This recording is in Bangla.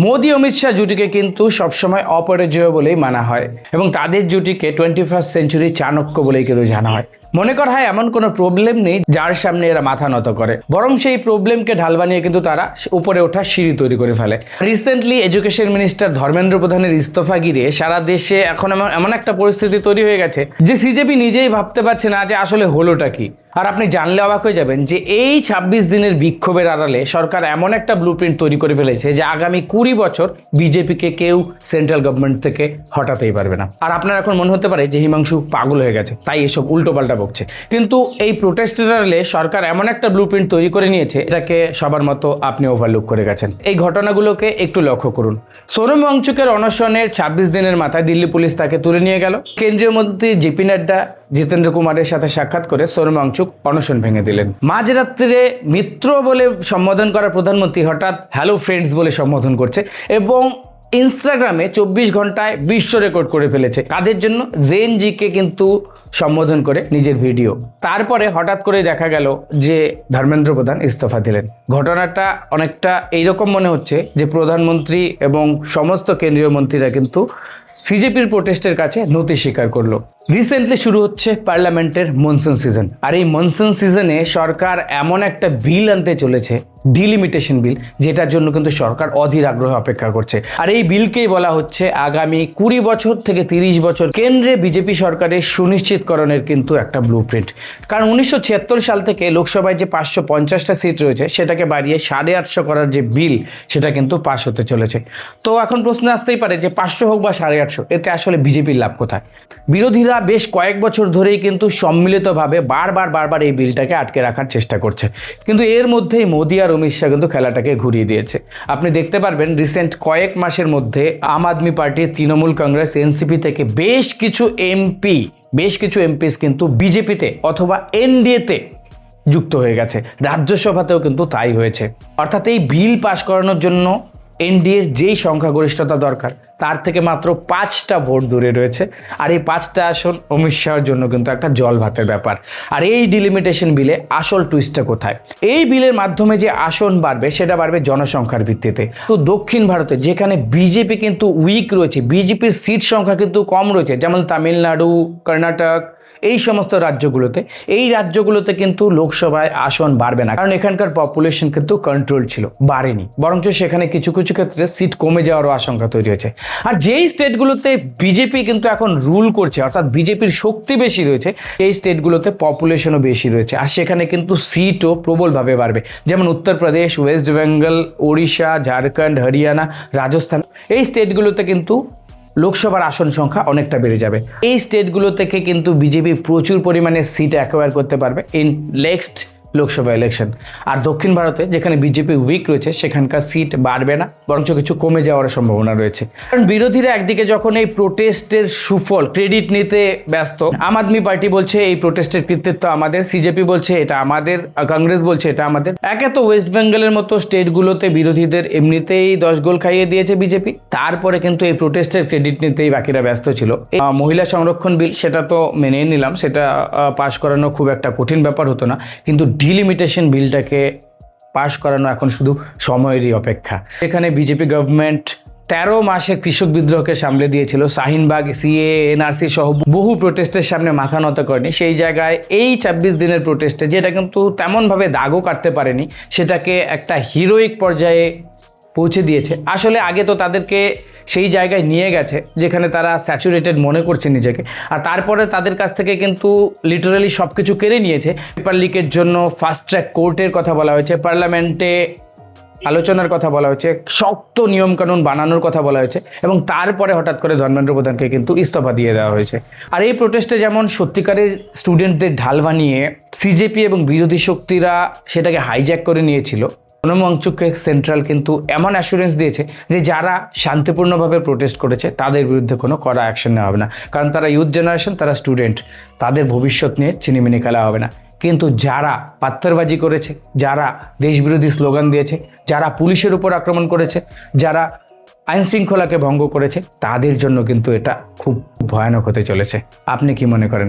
মোদি অমিত শাহ জুটিকে কিন্তু সবসময় অপরাজেয় বলেই মানা হয় এবং তাদের জুটিকে 21st সেঞ্চুরি চাণক্য বলেই কিন্তু জানা হয়। মনে করা হয় এমন কোনো প্রবলেম নেই যার সামনে এরা মাথা নত করে, বরং সেই প্রবলেমকে ঢাল বানিয়ে কিন্তু তারা উপরে ওঠার সিঁড়ি তৈরি করে ফেলে। রিসেন্টলি এডুকেশন মিনিস্টার ধর্মেন্দ্র প্রধানের ইস্তফা ঘিরে সারা দেশে এখন এমন একটা পরিস্থিতি তৈরি হয়ে গেছে যে সিজেপি নিজেই ভাবতে পারছে না যে আসলে হলোটা কি। আর আপনি জানলে অবাক হয়ে যাবেন যে এই 26 দিনের বিক্ষোভের আড়ালে সরকার এমন একটা ব্লুপ্রিন্ট তৈরি করে ফেলেছে যে আগামী 20 বছর বিজেপিকে কেউ সেন্ট্রাল গভর্নমেন্ট থেকে হটাতেই পারবে না। আর আপনার এখন মনে হতে পারে যে হিমাংশু পাগল হয়ে গেছে, তাই এসব উল্টোপাল্টা বকছে, কিন্তু এই প্রোটেস্টের আড়ালে সরকার এমন একটা ব্লুপ্রিন্ট তৈরি করে নিয়েছে এটাকে সবার মতো আপনি ওভারলুক করে গেছেন। এই ঘটনাগুলোকে একটু লক্ষ্য করুন। সোনম ওয়াংচুকের অনশনের 26 দিনের মাথায় দিল্লি পুলিশ তাকে তুলে নিয়ে গেল। কেন্দ্রীয় মন্ত্রী জেপি নাড্ডা জিতেন্দ্র কুমারের সাথে সাক্ষাৎ করে সোনম ওয়াংচুক অনশন ভেঙে দিলেন। মাঝরাত্রে মিত্র বলে সম্বোধন করা প্রধানমন্ত্রী হঠাৎ হ্যালো ফ্রেন্ডস বলে সম্বোধন করছে এবং ইনস্টাগ্রামে 24 ঘন্টায় বিশ্ব রেকর্ড করে ফেলেছে। কাদের জন্য? জেএনজিকে কিন্তু সম্বোধন করে নিজের ভিডিও। তারপরে হঠাৎ করে দেখা গেল যে ধর্মেন্দ্র প্রধান ইস্তফা দিলেন। ঘটনাটা অনেকটা এইরকম মনে হচ্ছে যে প্রধানমন্ত্রী এবং সমস্ত কেন্দ্রীয় মন্ত্রীরা কিন্তু সিজেপির প্রোটেস্টের কাছে নতি স্বীকার করলো। রিসেন্টলি শুরু হচ্ছে পার্লামেন্টের মনসুন সিজন, আর এই মনসুন সিজনে সরকার এমন একটা বিল আনতে চলেছে, ডিলিমিটেশন বিল, যেটার জন্য কিন্তু সরকার অধীর আগ্রহে অপেক্ষা করছে। আর এই বিলকেই বলা হচ্ছে আগামী 20 বছর থেকে 30 বছর কেন্দ্রে বিজেপি সরকারের সুনিশ্চিতকরণের কিন্তু একটা ব্লুপ্রিন্ট। কারণ 1976 সাল থেকে লোকসভায় যে 550টা সিট রয়েছে সেটাকে বাড়িয়ে 850 করার যে বিল সেটা কিন্তু পাশ হতে চলেছে। তো এখন প্রশ্ন আসতেই পারে যে 500 হোক বা 850, এতে আসলে বিজেপির লাভ কোথায়? বিরোধীরা বেশ কয়েক বছর ধরেই কিন্তু সম্মিলিতভাবে বারবার এই বিলটাকে আটকে রাখার চেষ্টা করছে, কিন্তু এর মধ্যেই মোদি আর অমিত শাহ কিন্তু খেলাটাকে ঘুরিয়ে দিয়েছে। আপনি দেখতে পারবেন রিসেন্ট কয়েক মাসের মধ্যে আম আদমি পার্টি, তৃণমূল কংগ্রেস, এনসিপি থেকে বেশ কিছু এমপিস কিন্তু বিজেপিতে অথবা এনডিএতে যুক্ত হয়ে গেছে। রাজ্যসভাতেও কিন্তু তাই হয়েছে। অর্থাৎ এই বিল পাশ করানোর জন্য এনডিএর যেই সংখ্যাগরিষ্ঠতা দরকার তার থেকে মাত্র 5টা ভোট দূরে রয়েছে। আর এই 5টা আসন অমিত শাহর জন্য কিন্তু একটা জল ভাতের ব্যাপার। আর এই ডিলিমিটেশন বিলে আসল টুইস্টটা কোথায়? এই বিলের মাধ্যমে যে আসন বাড়বে সেটা বাড়বে জনসংখ্যার ভিত্তিতে। তো দক্ষিণ ভারতে যেখানে বিজেপি কিন্তু উইক রয়েছে, বিজেপির সিট সংখ্যা কিন্তু কম রয়েছে, যেমন তামিলনাড়ু, কর্ণাটক, এই সমস্ত রাজ্যগুলোতে কিন্তু লোকসভায় আসন বাড়বে না, কারণ এখানকার পপুলেশন কিন্তু কন্ট্রোল ছিল, বাড়েনি, বরঞ্চ সেখানে কিছু ক্ষেত্রে সিট কমে যাওয়ারও আশঙ্কা তৈরি হয়েছে। আর যেই স্টেটগুলোতে বিজেপি কিন্তু এখন রুল করছে, অর্থাৎ বিজেপির শক্তি বেশি রয়েছে, এই স্টেটগুলোতে পপুলেশনও বেশি রয়েছে, আর সেখানে কিন্তু সিটও প্রবলভাবে বাড়বে, যেমন উত্তরপ্রদেশ, ওয়েস্ট বেঙ্গল, ওড়িশা, ঝাড়খণ্ড, হরিয়ানা, রাজস্থান। এই স্টেটগুলোতে কিন্তু লোকসভার আসন সংখ্যা অনেকটা বেড়ে যাবে। এই স্টেটগুলো থেকে কিন্তু বিজেপি প্রচুর পরিমাণে সিট অ্যাকোয়ার করতে পারবে ইন নেক্সট লোকসভা ইলেকশন। আর দক্ষিণ ভারতে যেখানে বিজেপি উইক রয়েছে সেখানকার সিট বাড়বে না, বরঞ্চ কিছু কমে যাওয়ার সম্ভাবনা রয়েছে। কারণ বিরোধীরা একদিকে যখন এই প্রোটেস্টের সুফল ক্রেডিট নিতে ব্যস্ত, আম আদমি পার্টি বলছে এই প্রোটেস্টের কৃতিত্ব আমাদের, সিজেপি বলছে এটা আমাদের, কংগ্রেস বলছে এটা আমাদের। একে তো ওয়েস্ট বেঙ্গলের মতো স্টেটগুলোতে বিরোধীদের এমনিতেই 10 গোল খাইয়ে দিয়েছে বিজেপি, তারপরে কিন্তু এই প্রোটেস্টের ক্রেডিট নিতেই বাকিরা ব্যস্ত ছিল। মহিলা সংরক্ষণ বিল সেটা তো মেনেই নিলাম, সেটা পাশ করানো খুব একটা কঠিন ব্যাপার হতো না, কিন্তু ডিলিমিটেশন বিলটাকে পাশ করানো এখন শুধু সময়েরই অপেক্ষা। এখানে বিজেপি গভর্নমেন্ট 13 মাসে কৃষক বিদ্রোহকে সামলে দিয়েছিল, শাহিনবাগ, সিএ, এনআরসি সহ বহু প্রোটেস্টের সামনে মাথা নত করেনি। সেই জায়গায় এই 26 দিনের প্রোটেস্টে, যেটা কিন্তু তেমনভাবে দাগও কাটতে পারেনি, সেটাকে একটা হিরোইক পর্যায়ে পৌঁছে দিয়েছে। আসলে আগে তো তাদেরকে সেই জায়গায় নিয়ে গেছে যেখানে তারা স্যাচুরেটেড মনে করছে নিজেকে, আর তারপরে তাদের কাছ থেকে কিন্তু লিটারালি সব কিছু কেড়ে নিয়েছে। পেপার লিকের জন্য ফাস্ট ট্র্যাক কোর্টের কথা বলা হয়েছে, পার্লামেন্টে আলোচনার কথা বলা হয়েছে, শক্ত নিয়মকানুন বানানোর কথা বলা হয়েছে, এবং তারপরে হঠাৎ করে ধর্মেন্দ্র প্রধানকে কিন্তু ইস্তফা দিয়ে দেওয়া হয়েছে। আর এই প্রোটেস্টে যেমন সত্যিকারের স্টুডেন্টদের ঢাল বানিয়ে সিজেপি এবং বিরোধী শক্তিরা সেটাকে হাইজ্যাক করে নিয়েছিল, সোনম ওয়াংচুককে সেন্ট্রাল কিন্তু এমন অ্যাসুরেন্স দিয়েছে যে যারা শান্তিপূর্ণভাবে প্রোটেস্ট করেছে তাদের বিরুদ্ধে কোনো কড়া অ্যাকশন নেওয়া হবে না, কারণ তারা ইউথ জেনারেশন, তারা স্টুডেন্ট, তাদের ভবিষ্যৎ নিয়ে চিনিমিনি খেলা হবে না। কিন্তু যারা পাত্থরবাজি করেছে, যারা দেশবিরোধী স্লোগান দিয়েছে, যারা পুলিশের উপর আক্রমণ করেছে, যারা আইন শৃঙ্খলাকে ভঙ্গ করেছে, তাদের জন্য কিন্তু এটা খুব ভয়ানক হতে চলেছে। আপনি কি মনে করেন?